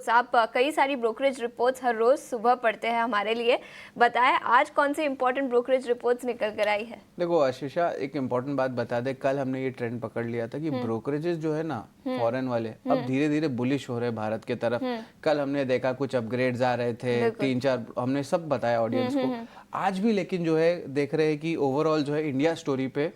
Reports, आप कई सारी ब्रोकरेज रिपोर्ट्स हर रोज सुबह पढ़ते हैं हमारे लिए। बताएं आज कौन सी इंपॉर्टेंट ब्रोकरेज रिपोर्ट्स निकल कर आई है। देखो आशीषा, एक इम्पॉर्टेंट बात बता दे, कल हमने ये ट्रेंड पकड़ लिया था कि ब्रोकरेजेस जो है ना फॉरेन वाले अब धीरे धीरे बुलिश हो रहे हैं भारत की तरफ। कल हमने देखा कुछ अपग्रेड्स आ रहे थे, 3-4 हमने सब बताया ऑडियंस को। आज भी लेकिन जो है देख रहे हैं कि ओवरऑल जो है इंडिया स्टोरी पे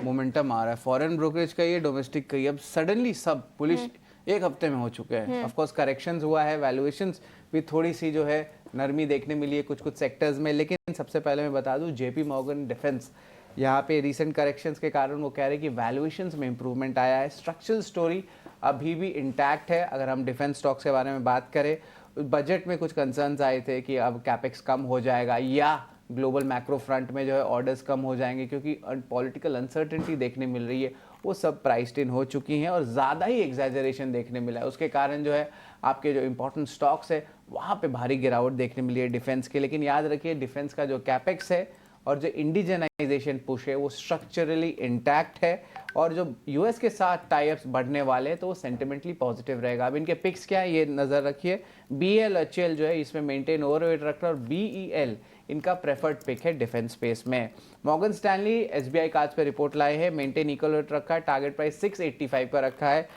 मोमेंटम आ रहा है। फॉरेन ब्रोकरेज का ये, डोमेस्टिक का ये, अब सडनली सब बुलिश एक हफ्ते में हो चुके हैं। ऑफ कोर्स करेक्शंस हुआ है, वैल्यूएशंस भी थोड़ी सी जो है नरमी देखने मिली है कुछ कुछ सेक्टर्स में। लेकिन सबसे पहले मैं बता दूं, जेपी मॉर्गन डिफेंस, यहाँ पे रिसेंट करेक्शंस के कारण वो कह रहे हैं कि वैल्यूएशंस में इंप्रूवमेंट आया है। स्ट्रक्चरल स्टोरी अभी भी इंटैक्ट है। अगर हम डिफेंस स्टॉक्स के बारे में बात करें, बजट में कुछ कंसर्न्स आए थे कि अब कैपेक्स कम हो जाएगा या ग्लोबल मैक्रो फ्रंट में जो है ऑर्डर्स कम हो जाएंगे, क्योंकि पॉलिटिकल अनसर्टेनिटी देखने मिल रही है, वो सब प्राइस्ड इन हो चुकी हैं और ज़्यादा ही एग्जैजरेशन देखने मिला है। उसके कारण जो है आपके जो इंपॉर्टेंट स्टॉक्स है वहाँ पे भारी गिरावट देखने मिली है डिफेंस के। लेकिन याद रखिए, डिफेंस का जो कैपेक्स है और जो इंडिजनाइजेशन पुश है वो स्ट्रक्चरली इंटैक्ट है, और जो यूएस के साथ टाइप्स बढ़ने वाले हैं तो वो सेंटिमेंटली पॉजिटिव रहेगा। अब इनके पिक्स क्या है ये नज़र रखिए। BLHL जो है इसमें मेंटेन ओवरवेट रख रहा है, और BEL इनका प्रेफर्ड पिक है डिफेंस स्पेस में। मॉर्गन स्टैनली SBI कार्ड्स पे रिपोर्ट लाए हैं, मेंटेन इक्वल रेट रखा है, टारगेट प्राइस 685 पर रखा है।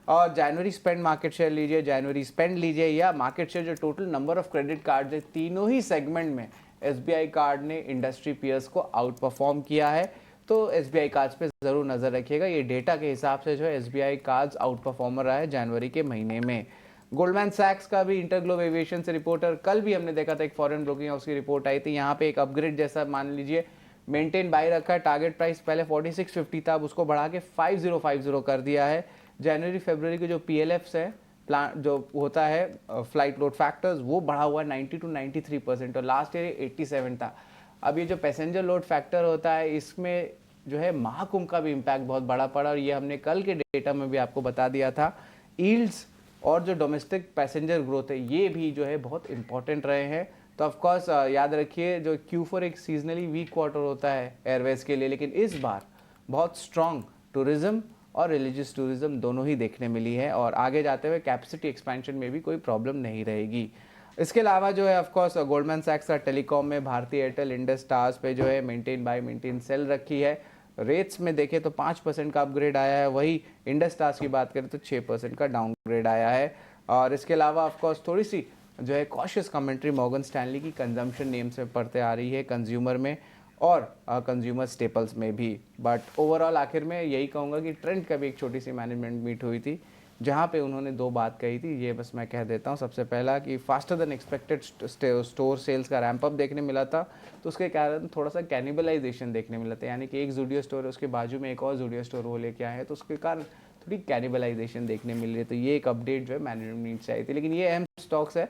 और जनवरी स्पेंड मार्केट शेयर लीजिए, जनवरी स्पेंड लीजिए या मार्केट शेयर, जो total number of credit card है तीनों ही सेगमेंट में SBI कार्ड ने इंडस्ट्री पीयर्स को आउट परफॉर्म किया है। तो SBI कार्ड्स पे जरूर नजर रखिएगा। ये डेटा के हिसाब से जो है SBI कार्ड्स आउट परफॉर्मर रहा है जनवरी के महीने में। गोल्डमैन सैक्स का भी इंटरग्लोब एविएशन से रिपोर्टर, कल भी हमने देखा था एक फॉरेन ब्रोकिंग हाउस की रिपोर्ट आई थी, यहाँ पे एक अपग्रेड जैसा मान लीजिए, मेंटेन बाय रखा है। टारगेट प्राइस पहले 4650 था, अब उसको बढ़ा के 5050 कर दिया है। जनवरी फरवरी के जो PLFs है, प्लान जो होता है फ्लाइट लोड फैक्टर्स, वो बढ़ा हुआ है 90 to 93%, और लास्ट ईयर 87 था। अब ये जो पैसेंजर लोड फैक्टर होता है, इसमें जो है महाकुंभ का भी इम्पैक्ट बहुत बड़ा पड़ा, और ये हमने कल के डेटा में भी आपको बता दिया था। यील्ड्स और जो डोमेस्टिक पैसेंजर ग्रोथ है ये भी जो है बहुत इंपॉर्टेंट रहे हैं। तो ऑफ कोर्स याद रखिए, जो Q4 एक सीजनली वीक क्वार्टर होता है एयरवेज के लिए, लेकिन इस बार बहुत स्ट्रॉन्ग टूरिज्म और रिलीजियस टूरिज्म दोनों ही देखने मिली है, और आगे जाते हुए कैपेसिटी एक्सपेंशन में भी कोई प्रॉब्लम नहीं रहेगी। इसके अलावा जो है ऑफ कोर्स गोल्डमैन सैक्स का टेलीकॉम में भारती एयरटेल इंडस टावर्स पे जो है मेंटेन बाय मेंटेन सेल रखी है। रेट्स में देखें तो 5% का अपग्रेड आया है, वही इंडस टावर्स की बात करें तो 6% का डाउनग्रेड आया है। और इसके अलावा ऑफ कोर्स थोड़ी सी जो है कॉशियस कमेंट्री मॉर्गन स्टैनली की कंजम्पशन नेम्स में पढ़ते आ रही है, कंज्यूमर में और कंज्यूमर स्टेपल्स में भी। बट ओवरऑल आखिर में यही कहूँगा कि ट्रेंड का भी एक छोटी सी मैनेजमेंट मीट हुई थी, जहाँ पे उन्होंने 2 बात कही थी, ये बस मैं कह देता हूँ। सबसे पहला कि faster than expected store sales का रैंप अप देखने मिला था, तो उसके कारण थोड़ा सा कैनिबलाइजेशन देखने मिला था, यानी कि एक जूडियो स्टोर है उसके बाजू में एक और जूडियो स्टोर वो लेके आए हैं, तो उसके कारण थोड़ी कैनिबलाइजेशन देखने मिल रही है। तो ये एक अपडेट जो है मैनेजमेंट से आई थी। लेकिन ये अहम स्टॉक्स है,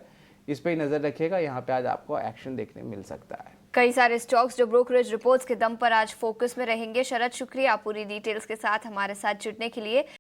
इस पर ही नज़र रखिएगा, यहाँ पे आज आपको एक्शन देखने मिल सकता है। कई सारे स्टॉक्स जो ब्रोकरेज रिपोर्ट्स के दम पर आज फोकस में रहेंगे। शरद, शुक्रिया पूरी डिटेल्स के साथ हमारे साथ जुड़ने के लिए।